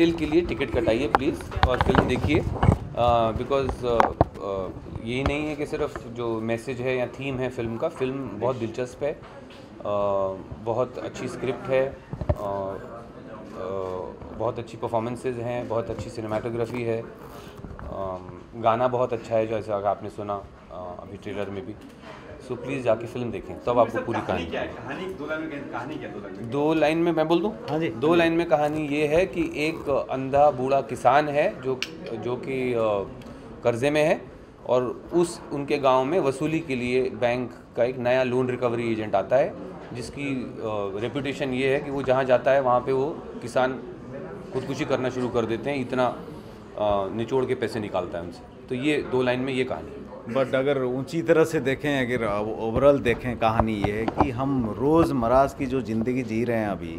Detail के लिए ticket कटाइए please और फिल्म देखिए, बिकॉज़ यही नहीं है कि सिर्फ जो मैसेज है या थीम है फिल्म का, फिल्म बहुत दिलचस्प है, बहुत अच्छी स्क्रिप्ट है, बहुत अच्छी परफॉर्मेंसेज हैं, बहुत अच्छी सिनेमाटोग्राफी है, गाना बहुत अच्छा है जैसा आपने सुना अभी ट्रेलर में भी। सो प्लीज़ जाके फिल्म देखें, तब आपको पूरी कहानी क्या है। कहानी दो लाइन में मैं बोल दूं? हाँ जी। 2 लाइन में कहानी ये है कि एक अंधा बूढ़ा किसान है जो कि कर्जे में है, और उनके गांव में वसूली के लिए बैंक का एक नया लोन रिकवरी एजेंट आता है, जिसकी रेपुटेशन ये है कि वो जहाँ जाता है वहाँ पे वो किसान खुदकुशी करना शुरू कर देते हैं, इतना निचोड़ के पैसे निकालता है उनसे। तो ये 2 लाइन में ये कहानी। बट अगर ऊंची तरह से देखें, अगर ओवरऑल देखें, कहानी ये है कि हम रोज़मर्रा की जो ज़िंदगी जी रहे हैं अभी,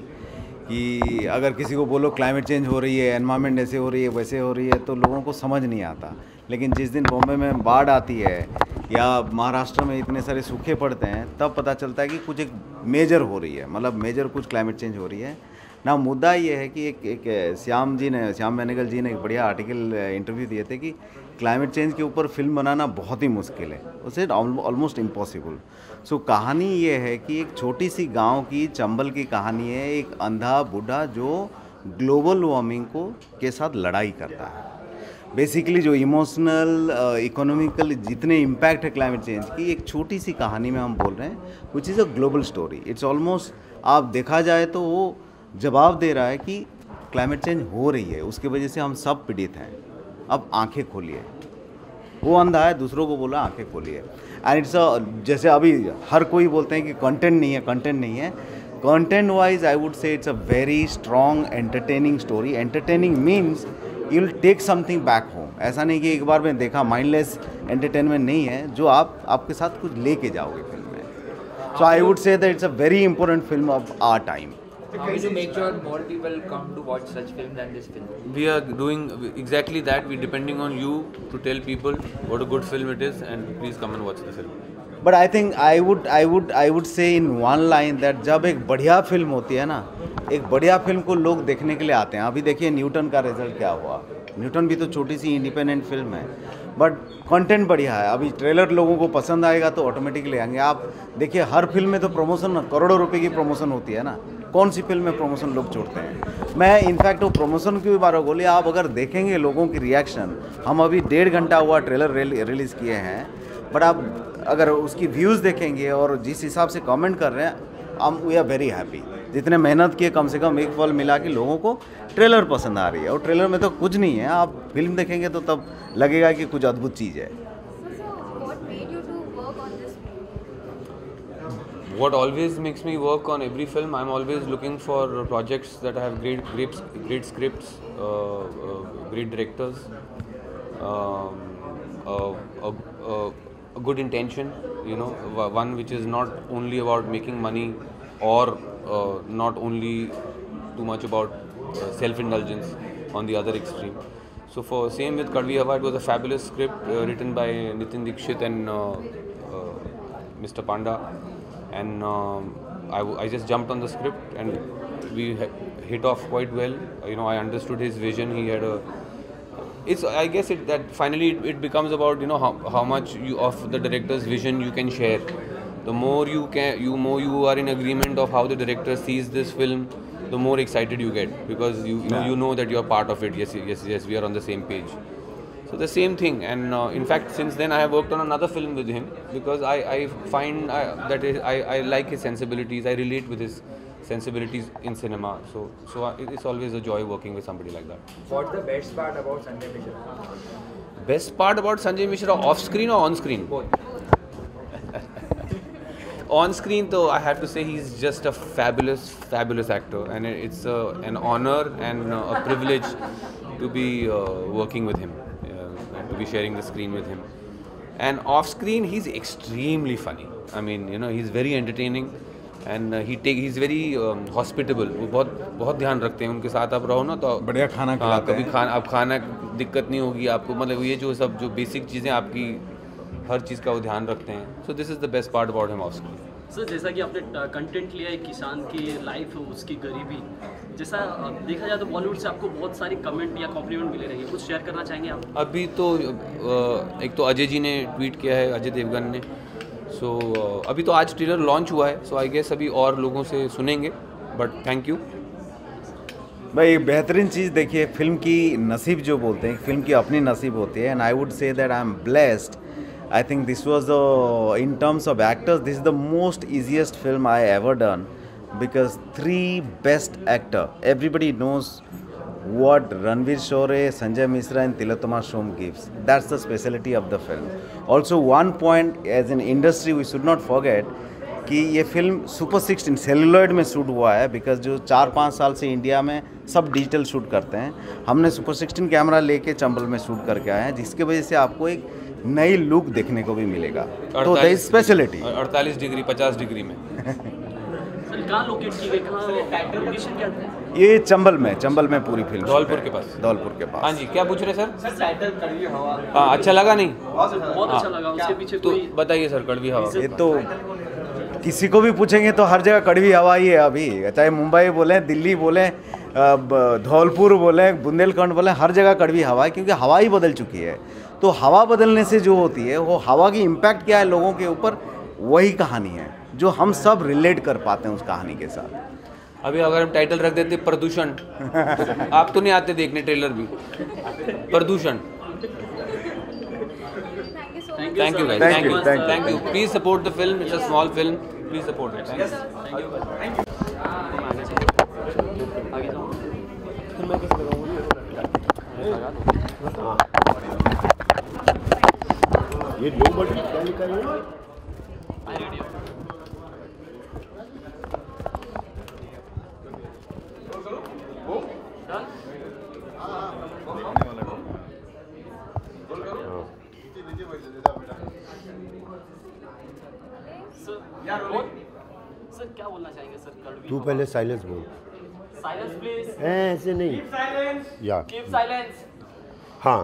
कि अगर किसी को बोलो क्लाइमेट चेंज हो रही है, एनवायरनमेंट ऐसे हो रही है, वैसे हो रही है, तो लोगों को समझ नहीं आता। लेकिन जिस दिन बॉम्बे में बाढ़ आती है या महाराष्ट्र में इतने सारे सूखे पड़ते हैं, तब पता चलता है कि कुछ एक मेजर हो रही है, मतलब मेजर कुछ क्लाइमेट चेंज हो रही है ना। मुद्दा ये है कि एक श्याम बेनेगल जी ने एक बढ़िया आर्टिकल इंटरव्यू दिए थे कि क्लाइमेट चेंज के ऊपर फिल्म बनाना बहुत ही मुश्किल है, उसे ऑलमोस्ट इम्पॉसिबल। सो कहानी ये है कि एक छोटी सी गांव की चंबल की कहानी है, एक अंधा बूढ़ा जो ग्लोबल वार्मिंग के साथ लड़ाई करता है। बेसिकली जो इमोशनल, इकोनॉमिकल जितने इम्पैक्ट है क्लाइमेट चेंज की, एक छोटी सी कहानी में हम बोल रहे हैं, which is a global story. It's almost, आप देखा जाए तो वो जवाब दे रहा है कि क्लाइमेट चेंज हो रही है, उसकी वजह से हम सब पीड़ित हैं, अब आंखें खोलिए। वो अंधा है, दूसरों को बोला आंखें खोलिए। एंड इट्स जैसे अभी हर कोई बोलते हैं कि कंटेंट नहीं है, content wise I would say it's a very strong entertaining story. Entertaining means you will take something back home. ऐसा नहीं कि एक बार में देखा, माइंडलेस एंटरटेनमेंट नहीं है, जो आपके साथ कुछ लेके जाओगे फिल्म में। So I would say that it's a very important film of our time. How will you make sure more people come to watch such film than this film? We are doing exactly that. We're depending on you to tell people what a good film it is, and please come and watch the film. But I think I would say in one line that जब एक बढ़िया film होती है ना, एक बढ़िया film को लोग देखने के लिए आते हैं। अभी देखिए न्यूटन का रिजल्ट क्या हुआ। न्यूटन भी तो छोटी सी इंडिपेंडेंट फिल्म है, बट कंटेंट बढ़िया है। अभी ट्रेलर लोगों को पसंद आएगा तो ऑटोमेटिकली आएंगे। आप देखिए हर फिल्म में तो प्रमोशन, करोड़ों रुपए की प्रमोशन होती है ना। कौन सी फिल्म में प्रमोशन लोग छोड़ते हैं? मैं इनफैक्ट वो प्रमोशन की भी बात बोली, आप अगर देखेंगे लोगों की रिएक्शन, हम अभी 1.5 घंटा हुआ ट्रेलर रिलीज़ किए हैं, बट आप अगर उसकी व्यूज़ देखेंगे और जिस हिसाब से कमेंट कर रहे हैं, वी आर वेरी हैप्पी। जितने मेहनत किए, कम से कम एक फल मिला कि लोगों को ट्रेलर पसंद आ रही है। और ट्रेलर में तो कुछ नहीं है, आप फिल्म देखेंगे तो तब लगेगा कि कुछ अद्भुत चीज़ है। What always makes me work on every film, I'm always looking for projects that have great scripts, great directors, a good intention, one which is not only about making money or not only too much about self-indulgence on the other extreme. So for same with Kadvi Hawa, it was a fabulous script written by Nitin Dixit and Mr. Panda. And I just jumped on the script and we hit off quite well. I understood his vision. He had I guess that finally it becomes about how much of the director's vision you can share. The more you are in agreement of how the director sees this film, the more excited you get, because you know that you are part of it. Yes, we are on the same page. So the same thing, and in fact since then I have worked on another film with him, because I find that I like his sensibilities. I relate with his sensibilities in cinema, so it's always a joy working with somebody like that. What's the best part about Sanjay Mishra? Best part about Sanjay Mishra, off screen or on screen? Both. On screen though, I have to say he's just a fabulous actor, and it's an honor and a privilege to be working with him, and to be sharing the screen with him. And off screen he's extremely funny. I mean, he's very entertaining, and he's very hospitable. वो बहुत ध्यान रखते हैं। उनके साथ आप रहो ना तो बढ़िया खाना खिलाते हैं। कभी आप खाना दिक्कत नहीं होगी आपको, मतलब ये जो सब जो बेसिक चीज़ें आपकी हर चीज़ का वो ध्यान रखते हैं। So this is the best part about him off screen. Sir जैसा कि आपने कंटेंट लिया है किसान की लाइफ उसकी गरीबी, जैसा देखा जाए तो बॉलीवुड से आपको बहुत सारे कमेंट या कॉम्प्लीमेंट मिले रहेंगे, कुछ शेयर करना चाहेंगे आप? अभी तो एक तो अजय जी ने ट्वीट किया है, अजय देवगन ने। सो अभी तो आज ट्रेलर लॉन्च हुआ है, सो आई गेस अभी और लोगों से सुनेंगे, बट थैंक यू। भाई एक बेहतरीन चीज़ देखिए, फिल्म की नसीब जो बोलते हैं, फिल्म की अपनी नसीब होती है, and I would say that I am blessed. I think this was the, in terms of actors, this is the most easiest film I ever done, because 3 best actor, everybody knows what Ranveer Shore, Sanjay Misra and Tilottama Shom gives. That's the speciality of the film. Also one point as an industry we should not forget कि ये film super 16 celluloid में shoot हुआ है, because जो 4-5 साल से India में सब डिजिटल शूट करते हैं, हमने सुपर 16 कैमरा लेके चंबल में शूट करके आए हैं, जिसके वजह से आपको एक नई लुक देखने को भी मिलेगा। तो that is speciality. 48 degree 50 degree में सर कहाँ लोकेट की गई, कहाँ लोकेशन क्या था? ये चंबल में पूरी फिल्म धौलपुर के पास। धौलपुर के पास। हाँ जी, क्या पूछ रहे सर? सर टाइटल कड़वी हवा, हाँ, अच्छा लगा नहीं? बहुत अच्छा लगा। उसके पीछे तो कोई बताइए सर, कड़वी हवा। ये तो किसी को भी पूछेंगे तो हर जगह कड़वी हवा ही है अभी, चाहे मुंबई बोले, दिल्ली बोले, धौलपुर बोले, बुंदेलखंड बोले, हर जगह कड़वी हवा है, क्योंकि हवा ही बदल चुकी है। तो हवा बदलने से जो होती है, वो हवा की इम्पैक्ट क्या है लोगों के ऊपर, वही कहानी है जो हम सब रिलेट कर पाते हैं उस कहानी के साथ। अभी अगर हम टाइटल रख देते प्रदूषण, आप तो नहीं आते देखने ट्रेलर भी, प्रदूषण। Thank you guys, thank you. Please support the film, it's a small film, please support it. Thank you. ये 2 बटन क्या लिखा है? सर क्या बोलना चाहेंगे सर? कड़वी तू पहले साइलेंस बोल। साइलेंस प्लीज, ऐसे नहीं या कीप साइलेंस। हाँ,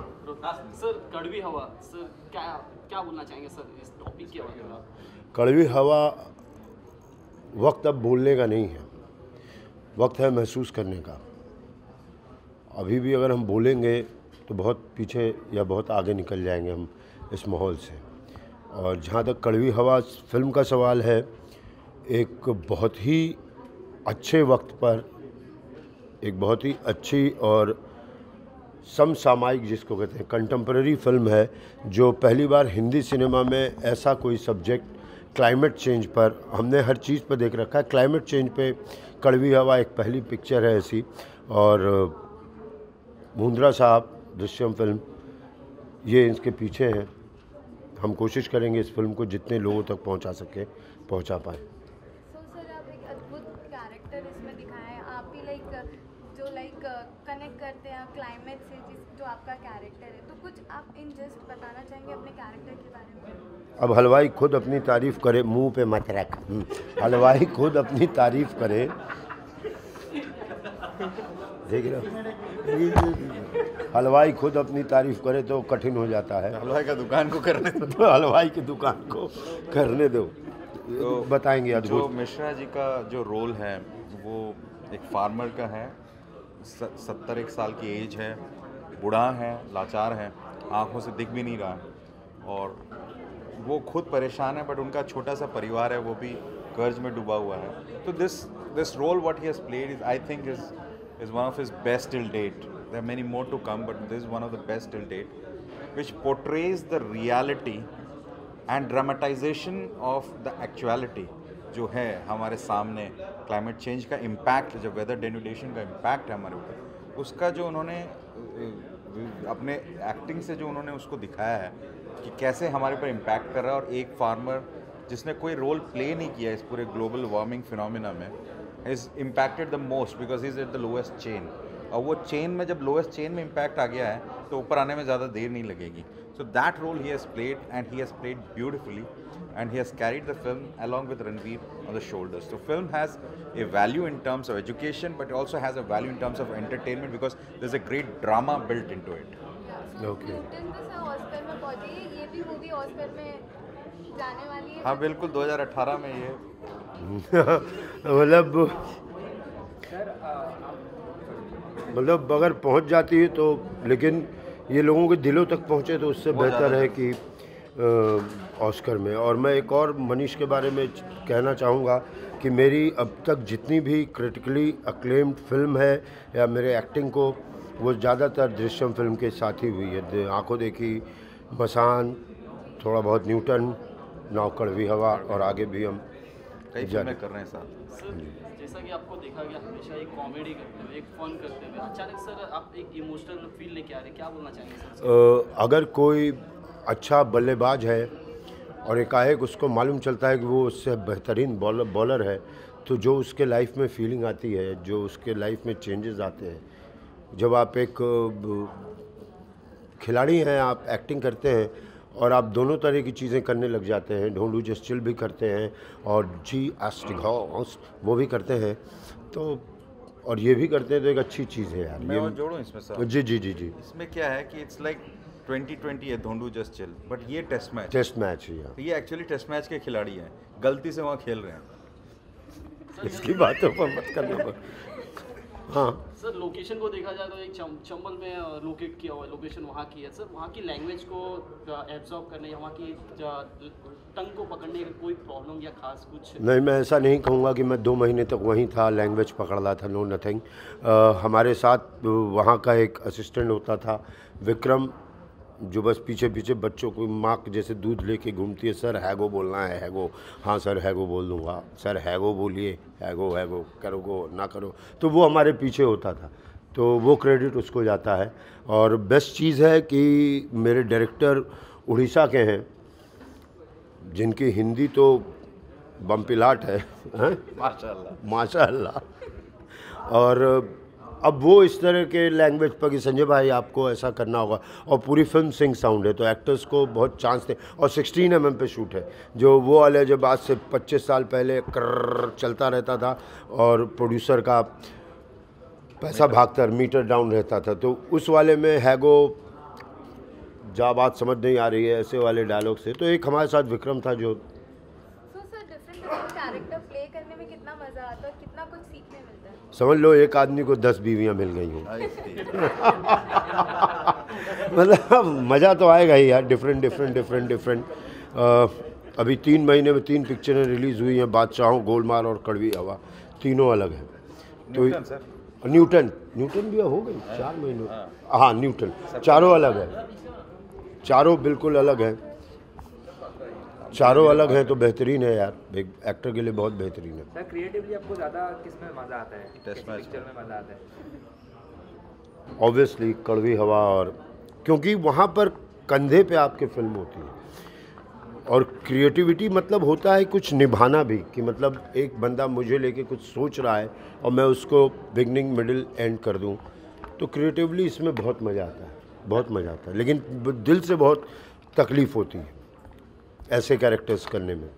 सर कड़वी हवा, सर क्या क्या बोलना चाहेंगे सर इस टॉपिक के बारे में? कड़वी हवा वक्त अब बोलने का नहीं है, वक्त है महसूस करने का। अभी भी अगर हम बोलेंगे तो बहुत पीछे या बहुत आगे निकल जाएंगे हम इस माहौल से। और जहाँ तक कड़वी हवा फिल्म का सवाल है, एक बहुत ही अच्छे वक्त पर एक बहुत ही अच्छी और समसामयिक, जिसको कहते हैं कंटेम्प्रेरी फिल्म है, जो पहली बार हिंदी सिनेमा में ऐसा कोई सब्जेक्ट क्लाइमेट चेंज पर, हमने हर चीज़ पर देख रखा है, क्लाइमेट चेंज पे कड़वी हवा एक पहली पिक्चर है ऐसी। और मुंद्रा साहब, दृश्यम फिल्म, ये इसके पीछे हैं। हम कोशिश करेंगे इस फिल्म को जितने लोगों तक पहुंचा सके पहुंचा पाएँ। सर आप एक अद्भुत कैरेक्टर इसमें दिखाए हैं, आप भी जो कनेक्ट करते हैं क्लाइमेट से, जो आपका कैरेक्टर है, तो कुछ आप इन जस्ट बताना चाहेंगे अपने कैरेक्टर के बारे में? अब हलवाई खुद अपनी तारीफ करे, मुंह पे मत रख। हलवाई खुद अपनी तारीफ करे, देख रहे हो, हलवाई खुद अपनी तारीफ करे तो कठिन हो जाता है। हलवाई का दुकान को करने दो। तो हलवाई की दुकान को करने दो, तो बताएंगे। जो अद्भुत मिश्रा जी का जो रोल है वो एक फार्मर का है, 71 साल की एज है, बूढ़ा है, लाचार है, आंखों से दिख भी नहीं रहा है, और वो खुद परेशान है, बट उनका छोटा सा परिवार है वो भी कर्ज में डूबा हुआ है। तो this role what he has played is, I think is one of his best till date. There are many more to come, but this is one of the best till date, which portrays the reality and dramatization of the actuality जो है हमारे सामने। Climate change का impact, जो weather denudation का impact है हमारे ऊपर, उसका जो उन्होंने अपने एक्टिंग से जो उन्होंने उसको दिखाया है कि कैसे हमारे ऊपर इम्पैक्ट कर रहा है। और एक फार्मर जिसने कोई रोल प्ले नहीं किया इस पूरे ग्लोबल वार्मिंग फिनोमिना में, is impacted the most because he's at the lowest chain. और वो चेन में जब लोएस्ट चेन में इम्पैक्ट आ गया है तो ऊपर आने में ज़्यादा देर नहीं लगेगी। So that role he has played and he has played beautifully and he has carried the film along with Ranveer on the shoulders. So film has a value in terms of education, but it also has a value in terms of entertainment because there's a great drama built into it. Okay. Oscar में पहुंची, ये भी movie Oscar में जाने वाली है? हाँ बिल्कुल, 2018 में ये मतलब अगर पहुंच जाती है तो, लेकिन ये लोगों के दिलों तक पहुंचे तो उससे बेहतर है कि ऑस्कर में। और मैं एक और मनीष के बारे में कहना चाहूँगा कि मेरी अब तक जितनी भी क्रिटिकली अक्लेम्ड फिल्म है या मेरे एक्टिंग को, वो ज़्यादातर दृश्यम फिल्म के साथ ही हुई है। आंखों देखी, मसान, थोड़ा बहुत न्यूटन, नाव कड़वी हवा, और आगे भी हम कई फिल्में कर रहे हैं साथ। सर जैसा कि आपको देखा गया हमेशा एक कॉमेडी करते हुए, एक फन करते हुए, अचानक सर आप एक इमोशनल फील लेके आ रहे हैं, क्या बोलना चाहेंगे सर? अगर कोई अच्छा बल्लेबाज है और एकाएक उसको मालूम चलता है कि वो उससे बेहतरीन बॉलर है, तो जो उसके लाइफ में फीलिंग आती है, जो उसके लाइफ में चेंजेस आते हैं, जब आप एक खिलाड़ी हैं, आप एक्टिंग करते हैं और आप दोनों तरह की चीज़ें करने लग जाते हैं, ढोंडू जस्टिल भी करते हैं और जी एस्टिघॉस वो भी करते हैं, तो और ये भी करते हैं, तो एक अच्छी चीज़ है यार। मैं ये और जोड़ूं इसमें सर? जी जी जी जी। इसमें क्या है कि इट्स लाइक 2020 है धोंडू जस्ट चिल, बट ये टेस्ट मैच है यार। ये एक्चुअली टेस्ट मैच के खिलाड़ी हैं, गलती से वहाँ खेल रहे हैं। इसकी बातों पर मत करना पर। हाँ सर लोकेशन को देखा जाए तो एक चंबल में लोकेट किया हुआ है, लोकेशन वहाँ की है। सर वहाँ की लैंग्वेज को एब्जॉर्ब करने या वहाँ की टंग को पकड़ने का कोई प्रॉब्लम या खास कुछ? नहीं, मैं ऐसा नहीं कहूँगा कि मैं 2 महीने तक वहीं था, लैंग्वेज पकड़ रहा था, नो नथिंग। हमारे साथ वहाँ का एक असिस्टेंट होता था विक्रम, जो बस पीछे पीछे बच्चों को माँ जैसे दूध लेके घूमती है, सर हैगो बोलना है, हैगो, हाँ सर हैगो बोल दूँगा, सर हैगो बोलिए, हैगो हैगो करोगो ना करो, तो वो हमारे पीछे होता था, तो वो क्रेडिट उसको जाता है। और बेस्ट चीज़ है कि मेरे डायरेक्टर उड़ीसा के हैं, जिनकी हिंदी तो बमपिलाट है, माशाल्लाह माशाल्लाह। और अब वो इस तरह के लैंग्वेज पर कि संजय भाई आपको ऐसा करना होगा, और पूरी फिल्म सिंग साउंड है, तो एक्टर्स को बहुत चांस थे। और 16 mm पे शूट है, जो वो वाले जब आज से 25 साल पहले कर चलता रहता था और प्रोड्यूसर का पैसा भागता, मीटर डाउन रहता था, तो उस वाले में हैगो जा बात समझ नहीं आ रही है, ऐसे वाले डायलॉग से। तो एक हमारे साथ विक्रम था जो सर डिफरेंट कैरेक्टर प्ले करने में कितना मजा आता है, कितना कुछ सीखने मिलता है? समझ लो एक आदमी को 10 बीवियां मिल गई हों। मतलब मज़ा तो आएगा ही यार, डिफरेंट। अभी 3 महीने में 3 पिक्चरें रिलीज़ हुई हैं, बादशाहों, गोलमाल और कड़वी हवा, तीनों अलग हैं। तो न्यूटन भी हो गई 4 महीने। हाँ न्यूटन, चारों अलग है, चारों बिल्कुल अलग हैं, चारों अलग हैं, तो बेहतरीन है यार, एक एक्टर के लिए बहुत बेहतरीन है। सर क्रिएटिवली आपको ज़्यादा किस में मज़ा आता है? टेस्ट मैच पिक्चर में मज़ा आता है? ऑब्वियसली कड़वी हवा, और क्योंकि वहाँ पर कंधे पे आपके फिल्म होती है, और क्रिएटिविटी मतलब होता है कुछ निभाना भी, कि मतलब एक बंदा मुझे लेके कुछ सोच रहा है और मैं उसको बिगनिंग मिडिल एंड कर दूँ, तो क्रिएटिवली इसमें बहुत मज़ा आता है, बहुत मज़ा आता है। लेकिन दिल से बहुत तकलीफ़ होती है ऐसे कैरेक्टर्स करने में।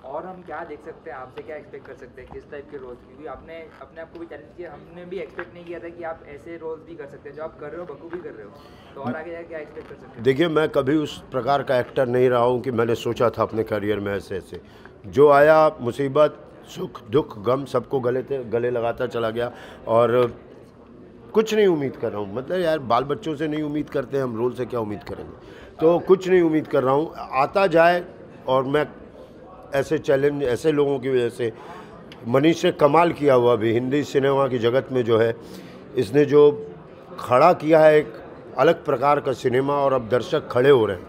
और हम क्या देख सकते हैं, आपसे क्या एक्सपेक्ट कर सकते हैं, किस टाइप के रोल्स? क्योंकि आपने अपने आप को भी चैलेंज किया, हमने भी एक्सपेक्ट नहीं किया था कि आप ऐसे रोल्स भी कर सकते हैं जो आप कर रहे हो, बखूबी कर रहे हो, तो और आगे जाके क्या एक्सपेक्ट कर सकते हैं? देखिए, मैं कभी उस प्रकार का एक्टर नहीं रहा हूँ कि मैंने सोचा था अपने करियर में ऐसे ऐसे, जो आया मुसीबत, सुख दुख गम सबको गले लगाता चला गया, और कुछ नहीं उम्मीद कर रहा हूँ। मतलब यार बाल बच्चों से नहीं उम्मीद करते हम, रोल से क्या उम्मीद करेंगे, तो कुछ नहीं उम्मीद कर रहा हूँ, आता जाए। और मैं ऐसे चैलेंज, ऐसे लोगों की वजह से, मनीष ने कमाल किया हुआ भी हिंदी सिनेमा की जगत में जो है, इसने जो खड़ा किया है एक अलग प्रकार का सिनेमा, और अब दर्शक खड़े हो रहे हैं।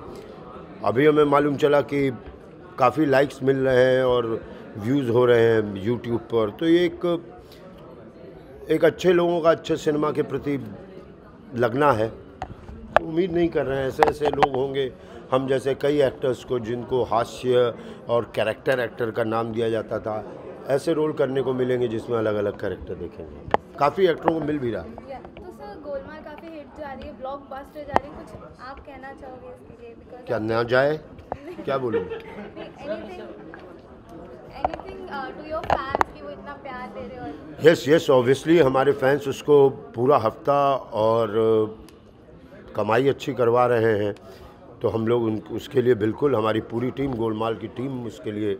अभी हमें मालूम चला कि काफ़ी लाइक्स मिल रहे हैं और व्यूज़ हो रहे हैं यूट्यूब पर, तो ये एक अच्छे लोगों का अच्छे सिनेमा के प्रति लगना है। उम्मीद नहीं कर रहे हैं ऐसे ऐसे लोग होंगे हम जैसे कई एक्टर्स को, जिनको हास्य और कैरेक्टर एक्टर का नाम दिया जाता था, ऐसे रोल करने को मिलेंगे जिसमें अलग अलग कैरेक्टर देखेंगे। काफ़ी एक्टरों को मिल भी रहा है। तो सर गोलमाल काफ़ी हिट जा रही है, ब्लॉकबस्टर जा रही है, कुछ आप कहना चाहोगे इसके लिए? बिकॉज क्या ना जाए, क्या बोलूँ? एनीथिंग टू योर फैंस कि वो इतना प्यार दे रहे हो? यस ऑब्वियसली हमारे फैंस उसको पूरा हफ्ता और कमाई अच्छी करवा रहे हैं, तो हम लोग उसके लिए बिल्कुल, हमारी पूरी टीम, गोलमाल की टीम उसके लिए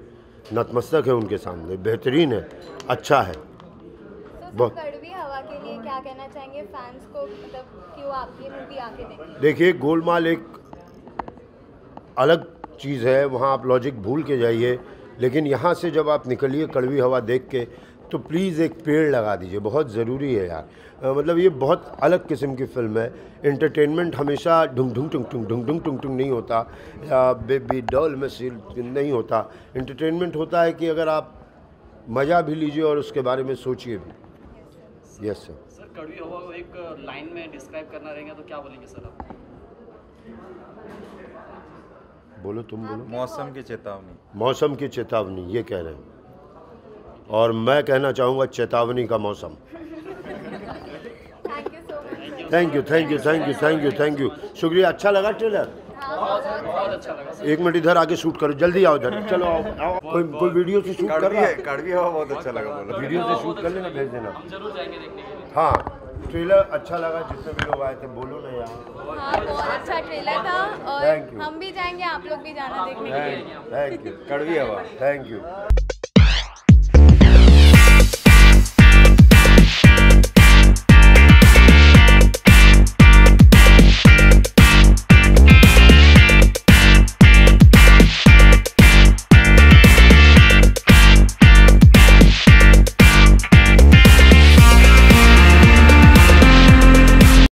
नतमस्तक है उनके सामने, बेहतरीन है, अच्छा है। तो कड़वी हवा के लिए क्या कहना चाहेंगे फैंस को, मतलब क्यों आप ये मूवी आके देखें? देखिए, गोलमाल एक अलग चीज़ है, वहाँ आप लॉजिक भूल के जाइए, लेकिन यहाँ से जब आप निकलिए कड़वी हवा देख के, तो प्लीज़ एक पेड़ लगा दीजिए, बहुत ज़रूरी है यार। मतलब ये बहुत अलग किस्म की फ़िल्म है। एंटरटेनमेंट हमेशा ढुंग ढुंग टुंग टुंग ढुंग ढुंग टुंग टुंग नहीं होता, या बेबी डॉल में सील नहीं होता। एंटरटेनमेंट होता है कि अगर आप मज़ा भी लीजिए और उसके बारे में सोचिए भी। Yes sir. सर, कड़वी हवा को एक लाइन में डिस्क्राइब करना रहेगा तो क्या बोलेंगे सर आप? बोलो, तुम बोलो। मौसम की चेतावनी। मौसम की चेतावनी, ये कह रहे हैं, और मैं कहना चाहूँगा चेतावनी का मौसम। Thank you thank you thank you thank you thank you, शुक्रिया। अच्छा लगा ट्रेलर? बहुत अच्छा लगा। एक मिनट इधर आके शूट करो, जल्दी आओ इधर, चलो आओ। कोई वीडियो से शूट कर रहा है? कड़वी हवा बहुत अच्छा लगा, बोलो। वीडियो से शूट कर लेना, भेज देना। हम जरूर जाएंगे देखने के लिए। हाँ, ट्रेलर अच्छा लगा, जितने भी लोग आए थे, बोलो ना यार। हाँ, बहुत अच्छा ट्रेलर था, और Thank you. हम भी जाएंगे, आप लोग भी जाना देखने के लिए। Thank you. कड़वी हवा। Thank you.